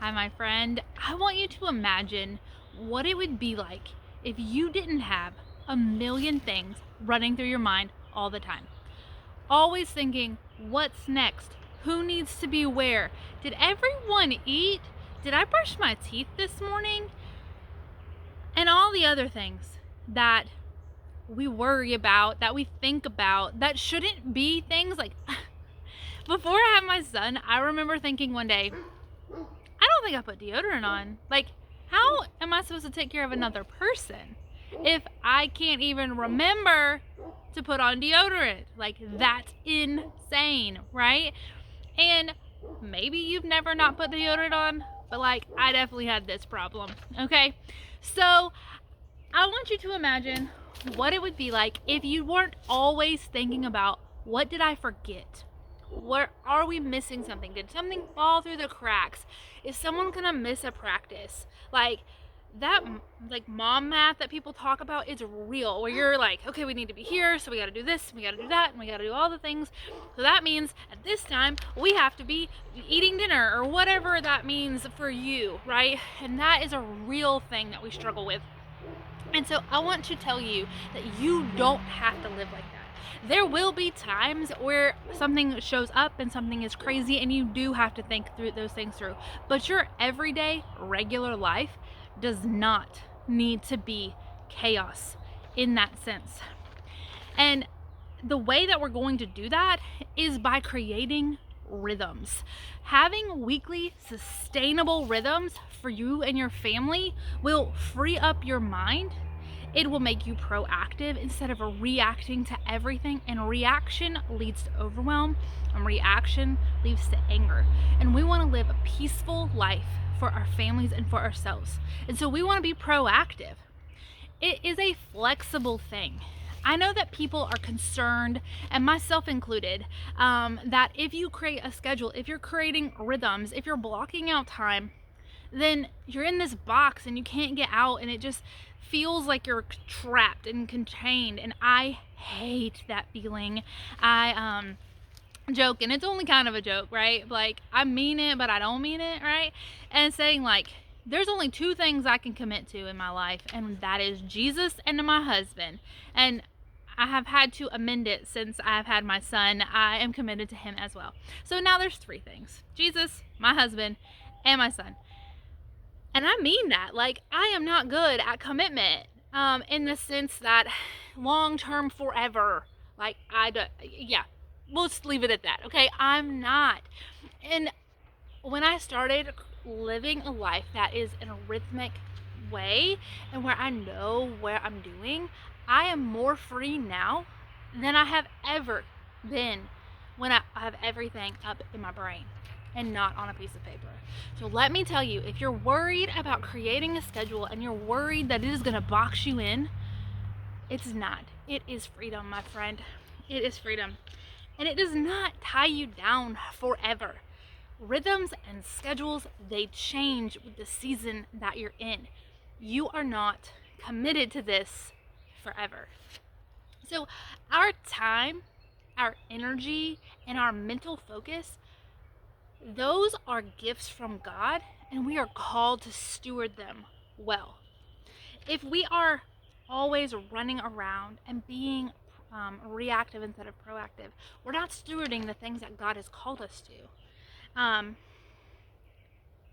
Hi, my friend. I want you to imagine what it would be like if you didn't have a million things running through your mind all the time. Always thinking, what's next? Who needs to be where? Did everyone eat? Did I brush my teeth this morning? And all the other things that we worry about, that we think about, that shouldn't be things like. Before I had my son, I remember thinking one day, I don't think I put deodorant on. Like, how am I supposed to take care of another person if I can't even remember to put on deodorant? Like, that's insane, right? And maybe you've never not put deodorant on, but like, I definitely had this problem, okay? So, I want you to imagine what it would be like if you weren't always thinking about, what did I forget? Where are we missing something? Did something fall through the cracks? Is someone gonna miss a practice? Like that, like mom math that people talk about is real, where you're like, okay, we need to be here, so we gotta do this, and we gotta do that, and we gotta do all the things. So that means at this time we have to be eating dinner, or whatever that means for you, right? And that is a real thing that we struggle with. And so I want to tell you that you don't have to live like that. There will be times where something shows up and something is crazy and you do have to think through those things through. But your everyday, regular life does not need to be chaos in that sense. And the way that we're going to do that is by creating rhythms. Having weekly sustainable rhythms for you and your family will free up your mind. It will make you proactive instead of reacting to everything, and reaction leads to overwhelm, and reaction leads to anger. And we want to live a peaceful life for our families and for ourselves. And so we want to be proactive. It is a flexible thing. I know that people are concerned, and myself included, that if you create a schedule, if you're creating rhythms, if you're blocking out time, then you're in this box and you can't get out, and it just feels like you're trapped and contained. And I hate that feeling. I joke, and it's only kind of a joke, right? Like, I mean it, but I don't mean it, right? And saying like, there's only two things I can commit to in my life, and that is Jesus and my husband. And I have had to amend it since I've had my son. I am committed to him as well. So now there's three things: Jesus, my husband, and my son. And I mean that. Like, I am not good at commitment, in the sense that long-term, forever. Like, yeah, we'll just leave it at that, okay? I'm not. And when I started living a life that is in a rhythmic way, and where I know where I'm doing, I am more free now than I have ever been when I have everything up in my brain and not on a piece of paper. So let me tell you, if you're worried about creating a schedule and you're worried that it is going to box you in, it's not. It is freedom, my friend. It is freedom. And it does not tie you down forever. Rhythms and schedules, they change with the season that you're in. You are not committed to this forever. So our time, our energy, and our mental focus, those are gifts from God, and we are called to steward them well. If we are always running around and being reactive instead of proactive, we're not stewarding the things that God has called us to.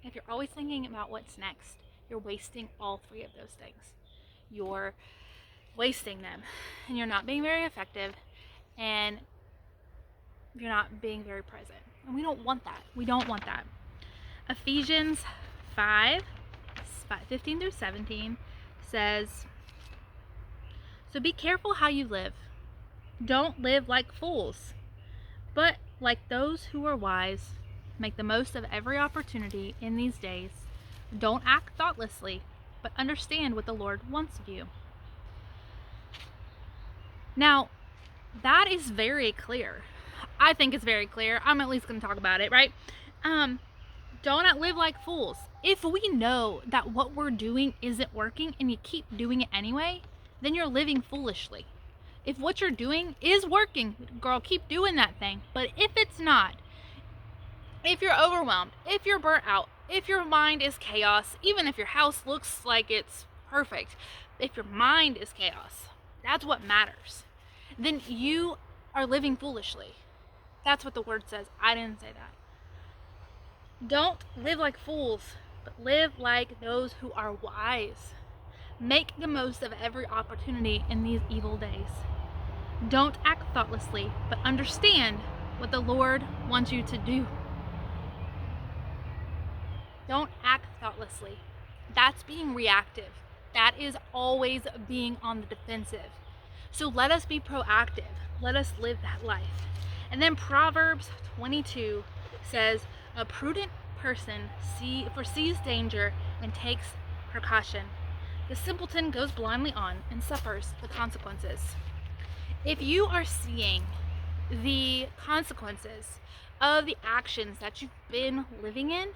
If you're always thinking about what's next, you're wasting all three of those things. You're wasting them, and you're not being very effective, and you're not being very present. And we don't want that. We don't want that. Ephesians 5:15 through 17 says, "So be careful how you live. Don't live like fools, but like those who are wise. Make the most of every opportunity in these days. Don't act thoughtlessly, but understand what the Lord wants of you." Now, that is very clear. I think it's very clear. I'm at least going to talk about it, right? Do not live like fools. If we know that what we're doing isn't working and you keep doing it anyway, then you're living foolishly. If what you're doing is working, girl, keep doing that thing. But if it's not, If you're overwhelmed, if you're burnt out, if your mind is chaos, even if your house looks like it's perfect, if your mind is chaos, that's what matters. Then you are living foolishly. That's what the word says. I didn't say that. Don't live like fools, but live like those who are wise. Make the most of every opportunity in these evil days. Don't act thoughtlessly, but understand what the Lord wants you to do. Don't act thoughtlessly. That's being reactive. That is always being on the defensive. So let us be proactive. Let us live that life. And then Proverbs 22 says, a prudent person foresees danger and takes precaution. The simpleton goes blindly on and suffers the consequences. If you are seeing the consequences of the actions that you've been living in,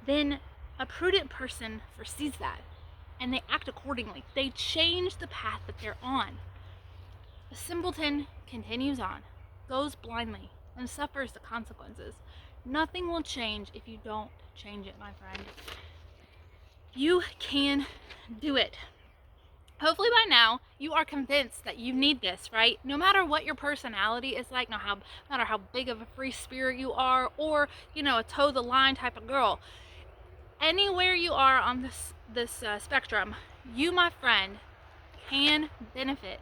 then a prudent person foresees that and they act accordingly. They change the path that they're on. The simpleton continues on, goes blindly, and suffers the consequences. Nothing will change if you don't change it, my friend. You can do it. Hopefully by now you are convinced that you need this, right? No matter what your personality is like, no matter how big of a free spirit you are, or a toe the line type of girl, anywhere you are on this spectrum, you, my friend, can benefit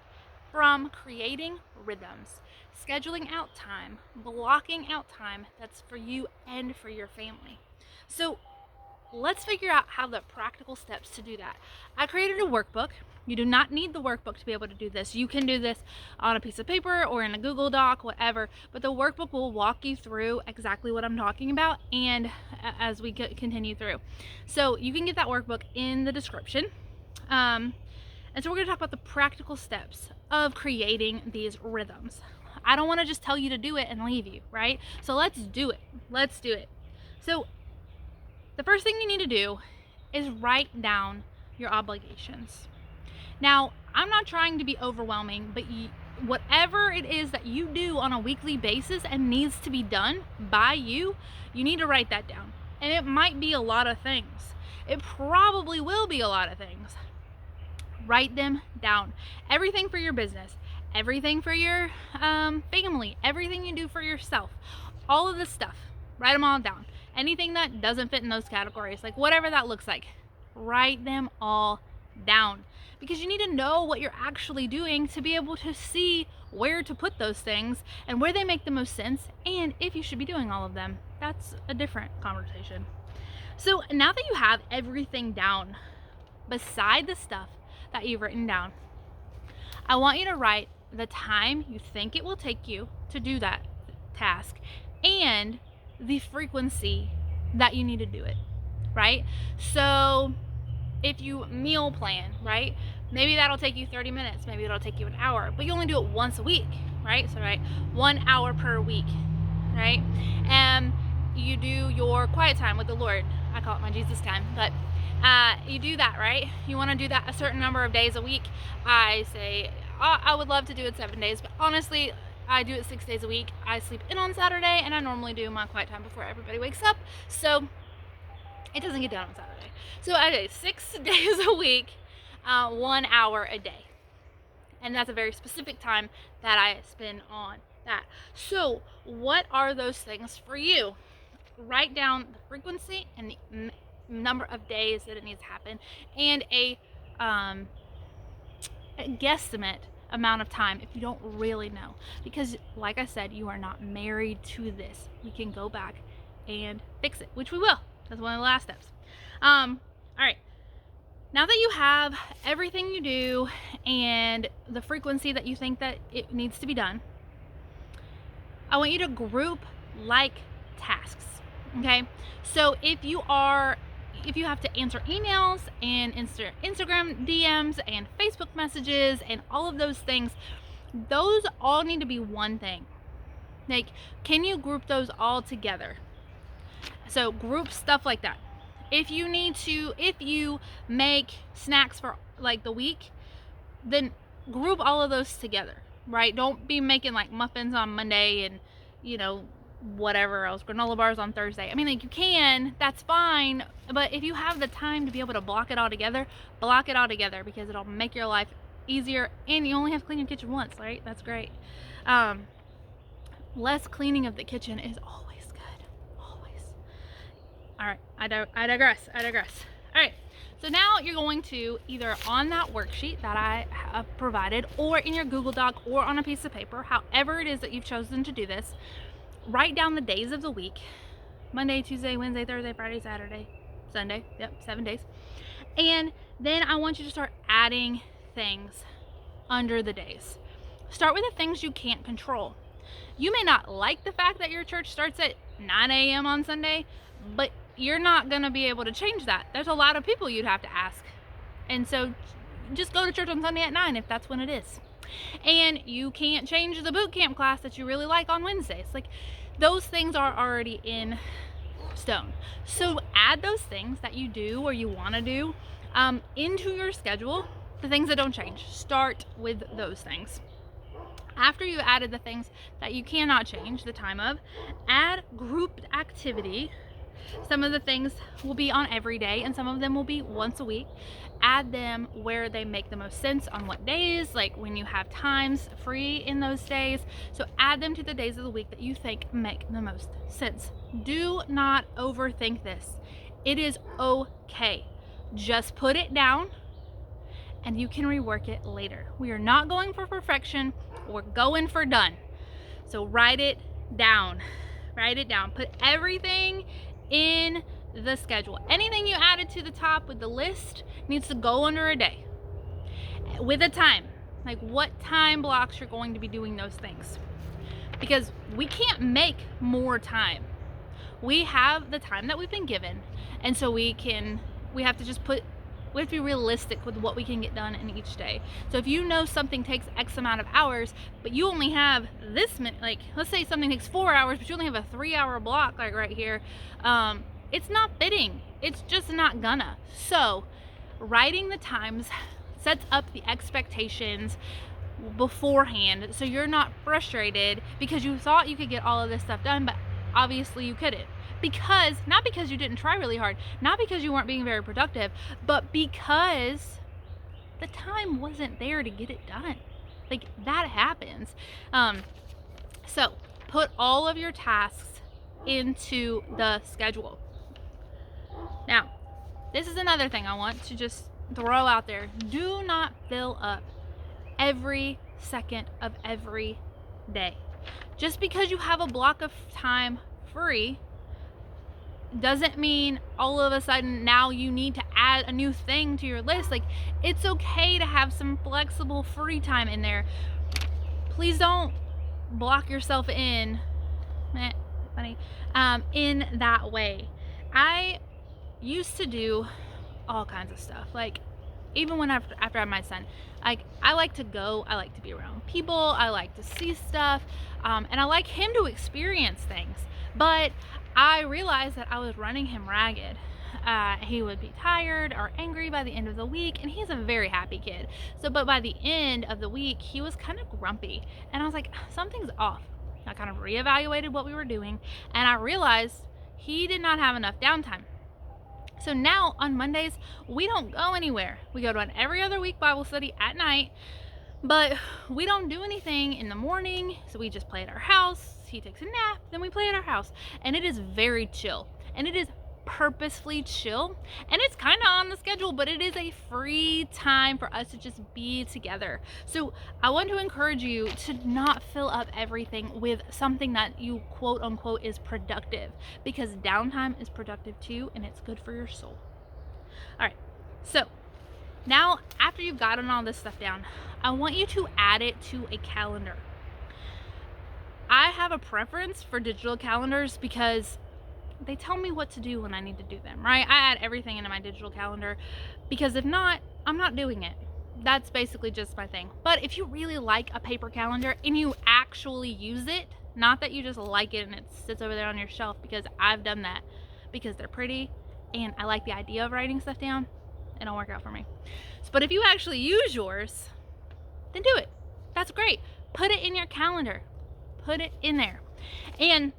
from creating rhythms, scheduling out time, blocking out time that's for you and for your family. So let's figure out how the practical steps to do that. I created a workbook. You do not need the workbook to be able to do this. You can do this on a piece of paper or in a Google Doc, whatever, but the workbook will walk you through exactly what I'm talking about and as we continue through. So you can get that workbook in the description. And so we're going to talk about the practical steps of creating these rhythms. I don't want to just tell you to do it and leave you, right? So let's do it. Let's do it. So the first thing you need to do is write down your obligations. Now, I'm not trying to be overwhelming, but whatever it is that you do on a weekly basis and needs to be done by you, you need to write that down. And it might be a lot of things. It probably will be a lot of things. Write them down. Everything for your business, everything for your family, everything you do for yourself, all of this stuff, write them all down. Anything that doesn't fit in those categories, like whatever that looks like, write them all down, because you need to know what you're actually doing to be able to see where to put those things and where they make the most sense, and if you should be doing all of them. That's a different conversation. So now that you have everything down, beside the stuff that you've written down, I want you to write the time you think it will take you to do that task and the frequency that you need to do it, right? So if you meal plan, right, maybe that'll take you 30 minutes, maybe it'll take you an hour, but you only do it once a week, right? So 1 hour per week, right? And you do your quiet time with the Lord. I call it my Jesus time, but you do that, right? You want to do that a certain number of days a week. I say I would love to do it 7 days, but honestly I do it 6 days a week. I sleep in on Saturday, and I normally do my quiet time before everybody wakes up, so it doesn't get done on Saturday. So I do 6 days a week, 1 hour a day, and that's a very specific time that I spend on that. So what are those things for you? Write down the frequency and the number of days that it needs to happen, and a guesstimate amount of time if you don't really know, because like I said, you are not married to this. You can go back and fix it, which we will. That's one of the last steps. All right, now that you have everything you do and the frequency that you think that it needs to be done, I want you to group like tasks. Okay, so if you have to answer emails and Instagram DMs and Facebook messages and all of those things, those all need to be one thing. Like, can you group those all together? So group stuff like that. If you make snacks for like the week, then group all of those together, right? Don't be making like muffins on Monday and whatever else, granola bars on Thursday. I mean, like, you can, that's fine, but if you have the time to be able to block it all together, because it'll make your life easier, and you only have to clean your kitchen once, right? That's great. Less cleaning of the kitchen is always good, always. All right, I digress. All right, so now you're going to, either on that worksheet that I have provided, or in your Google Doc, or on a piece of paper, however it is that you've chosen to do this, write down the days of the week: Monday, Tuesday, Wednesday, Thursday, Friday, Saturday, Sunday. Yep, 7 days. And then I want you to start adding things under the days. Start with the things you can't control. You may not like the fact that your church starts at 9 a.m. on Sunday, but you're not going to be able to change that. There's a lot of people you'd have to ask. And so just go to church on Sunday at 9 if that's when it is. And you can't change the boot camp class that you really like on Wednesdays. Like, those things are already in stone. So add those things that you do or you want to do into your schedule, the things that don't change. Start with those things. After you added the things that you cannot change the time of, add grouped activity. Some of the things will be on every day, and some of them will be once a week. Add them where they make the most sense, on what days, like when you have times free in those days. So add them to the days of the week that you think make the most sense. Do not overthink this. It is okay. Just put it down and you can rework it later. We are not going for perfection, we're going for done. So write it down. Put everything in the schedule. Anything you added to the top with the list needs to go under a day with a time, like what time blocks you're going to be doing those things, because we can't make more time. We have the time that we've been given, and so we have to be realistic with what we can get done in each day. So if you know something takes X amount of hours, but you only have this many, like let's say something takes 4 hours, but you only have a 3-hour block, like right here, it's not fitting. It's just not gonna. So writing the times sets up the expectations beforehand, so you're not frustrated because you thought you could get all of this stuff done, but obviously you couldn't. Not because you didn't try really hard, not because you weren't being very productive, but because the time wasn't there to get it done. Like, that happens. So put all of your tasks into the schedule. Now, this is another thing I want to just throw out there. Do not fill up every second of every day. Just because you have a block of time free doesn't mean all of a sudden now you need to add a new thing to your list. Like, it's okay to have some flexible free time in there. Please don't block yourself in in that way. I used to do all kinds of stuff, like even when after I had my son, like I like to go, I like to be around people, I like to see stuff, and I like him to experience things. But I realized that I was running him ragged. He would be tired or angry by the end of the week, and he's a very happy kid. But by the end of the week, he was kind of grumpy, and I was like, something's off. I kind of reevaluated what we were doing, and I realized he did not have enough downtime. So now on Mondays, we don't go anywhere. We go to an every other week Bible study at night, but we don't do anything in the morning. So we just play at our house. He takes a nap, then we play at our house. And it is very chill. And it is purposefully chill. And it's kind of on the schedule, but it is a free time for us to just be together. So I want to encourage you to not fill up everything with something that you quote unquote is productive, because downtime is productive too, and it's good for your soul. All right, so now after you've gotten all this stuff down, I want you to add it to a calendar. I have a preference for digital calendars because they tell me what to do when I need to do them, right? I add everything into my digital calendar because if not, I'm not doing it. That's basically just my thing. But if you really like a paper calendar and you actually use it, not that you just like it and it sits over there on your shelf, because I've done that because they're pretty and I like the idea of writing stuff down, it don't work out for me. But if you actually use yours, then do it. That's great. Put it in your calendar. Put it in there. And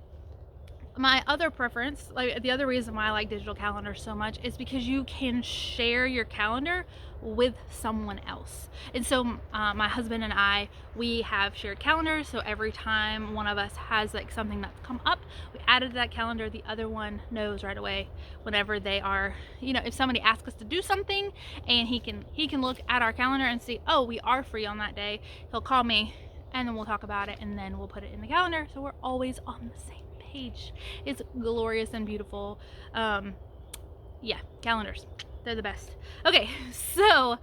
my other preference, like the other reason why I like digital calendars so much, is because you can share your calendar with someone else. And so my husband and I, we have shared calendars, so every time one of us has like something that's come up, we added to that calendar. The other one knows right away whenever they are, if somebody asks us to do something, and he can look at our calendar and see, oh, we are free on that day. He'll call me, and then we'll talk about it, and then we'll put it in the calendar, so we're always on the same page. It's glorious and beautiful. Yeah, calendars, they're the best. Okay, so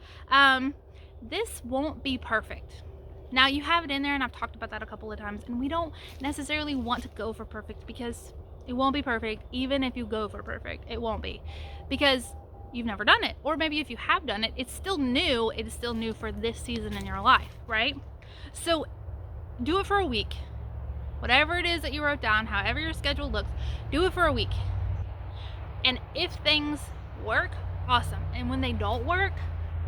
this won't be perfect. Now, you have it in there, and I've talked about that a couple of times, and we don't necessarily want to go for perfect, because it won't be perfect. Even if you go for perfect, it won't be, because you've never done it. Or maybe if you have done it, it's still new. It is still new for this season in your life, right? So do it for a week. Whatever it is that you wrote down, however your schedule looks, do it for a week. And if things work, awesome. And when they don't work,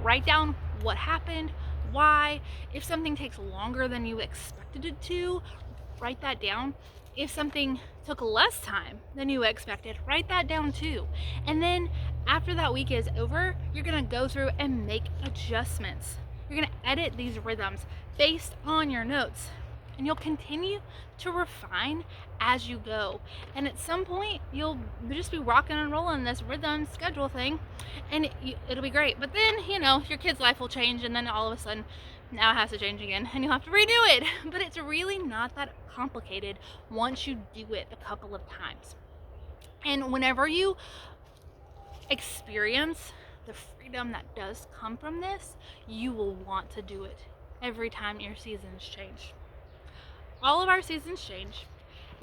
write down what happened, why. If something takes longer than you expected it to, write that down. If something took less time than you expected, write that down too. And then after that week is over, you're gonna go through and make adjustments. You're gonna edit these rhythms based on your notes, and you'll continue to refine as you go. And at some point, you'll just be rocking and rolling this rhythm schedule thing, and it'll be great. But then, your kid's life will change, and then all of a sudden, now it has to change again, and you'll have to redo it. But it's really not that complicated once you do it a couple of times. And whenever you experience the freedom that does come from this, you will want to do it every time your seasons change. All of our seasons change,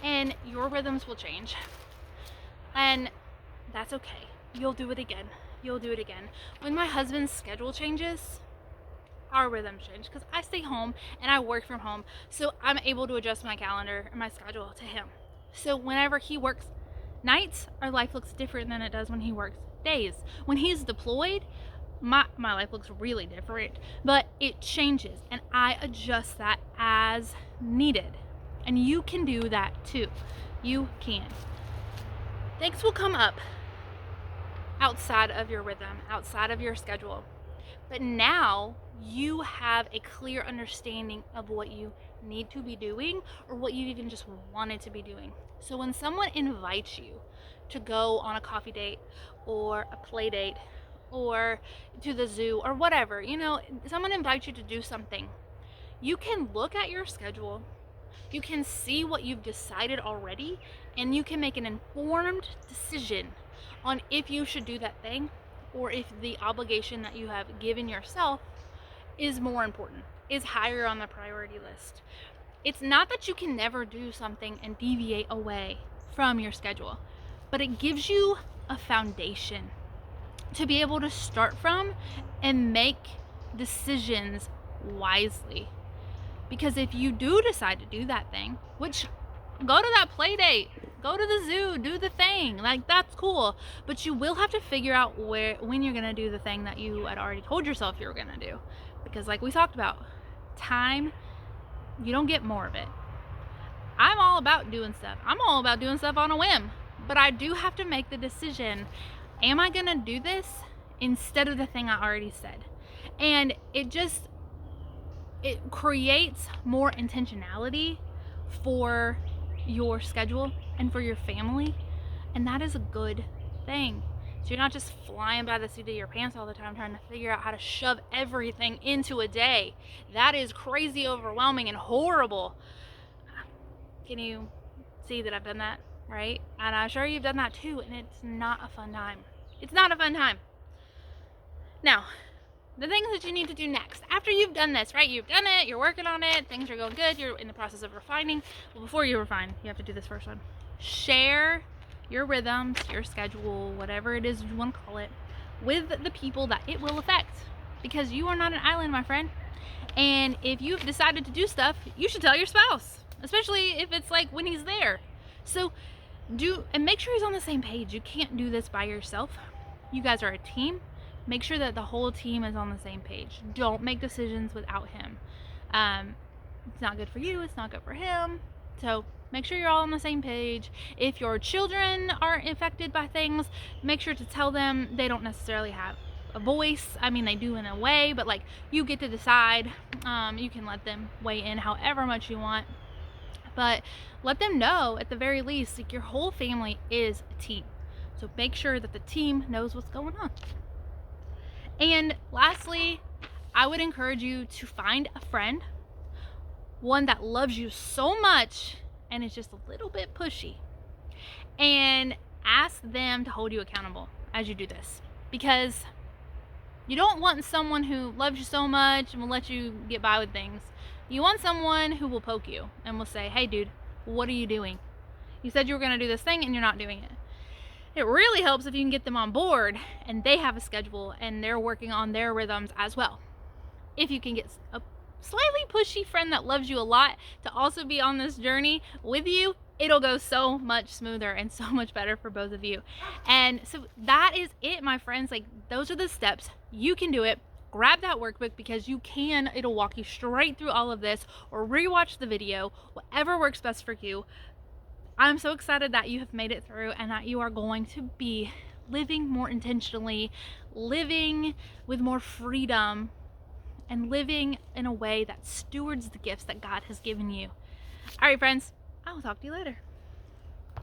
and your rhythms will change, and that's okay. You'll do it again. You'll do it again. When my husband's schedule changes, our rhythms change, because I stay home and I work from home, so I'm able to adjust my calendar and my schedule to him. So whenever he works nights, our life looks different than it does when he works days. When he's deployed, my life looks really different, but it changes, and I adjust that as needed. And you can do that too. You can. Things will come up outside of your rhythm, outside of your schedule. But now you have a clear understanding of what you need to be doing, or what you even just wanted to be doing. So when someone invites you to go on a coffee date or a play date or to the zoo or whatever, someone invites you to do something, you can look at your schedule, you can see what you've decided already, and you can make an informed decision on if you should do that thing, or if the obligation that you have given yourself is more important, is higher on the priority list. It's not that you can never do something and deviate away from your schedule, but it gives you a foundation to be able to start from and make decisions wisely. Because if you do decide to do that thing, which, go to that play date, go to the zoo, do the thing, like, that's cool, but you will have to figure out when you're gonna do the thing that you had already told yourself you were gonna do. Because like we talked about, time, you don't get more of it. I'm all about doing stuff. I'm all about doing stuff on a whim, but I do have to make the decision, am I gonna do this instead of the thing I already said? And it creates more intentionality for your schedule and for your family, and that is a good thing. So you're not just flying by the seat of your pants all the time trying to figure out how to shove everything into a day. That is crazy overwhelming and horrible. Can you see that I've done that, right? And I'm sure you've done that too, and it's not a fun time. It's not a fun time. Now, the things that you need to do next, after you've done this, right? You've done it, you're working on it, things are going good, you're in the process of refining. Well, before you refine, you have to do this first one. Share your rhythms, your schedule, whatever it is you want to call it, with the people that it will affect. Because you are not an island, my friend. And if you've decided to do stuff, you should tell your spouse, especially if it's like when he's there. So and make sure he's on the same page. You can't do this by yourself. You guys are a team. Make sure that the whole team is on the same page. Don't make decisions without him. It's not good for you. It's not good for him. So make sure you're all on the same page. If your children are affected by things, make sure to tell them they don't necessarily have a voice. I mean, they do in a way, but like, you get to decide. You can let them weigh in however much you want, but let them know at the very least, like, your whole family is a team. So make sure that the team knows what's going on. And lastly, I would encourage you to find a friend, one that loves you so much and is just a little bit pushy, and ask them to hold you accountable as you do this, because you don't want someone who loves you so much and will let you get by with things. You want someone who will poke you and will say, hey dude, what are you doing? You said you were going to do this thing and you're not doing it. It really helps if you can get them on board and they have a schedule and they're working on their rhythms as well. If you can get a slightly pushy friend that loves you a lot to also be on this journey with you, it'll go so much smoother and so much better for both of you. And so that is it, my friends. Like, those are the steps. You can do it. Grab that workbook, because you can. It'll walk you straight through all of this, or rewatch the video, whatever works best for you. I'm so excited that you have made it through and that you are going to be living more intentionally, living with more freedom, and living in a way that stewards the gifts that God has given you. All right, friends, I will talk to you later.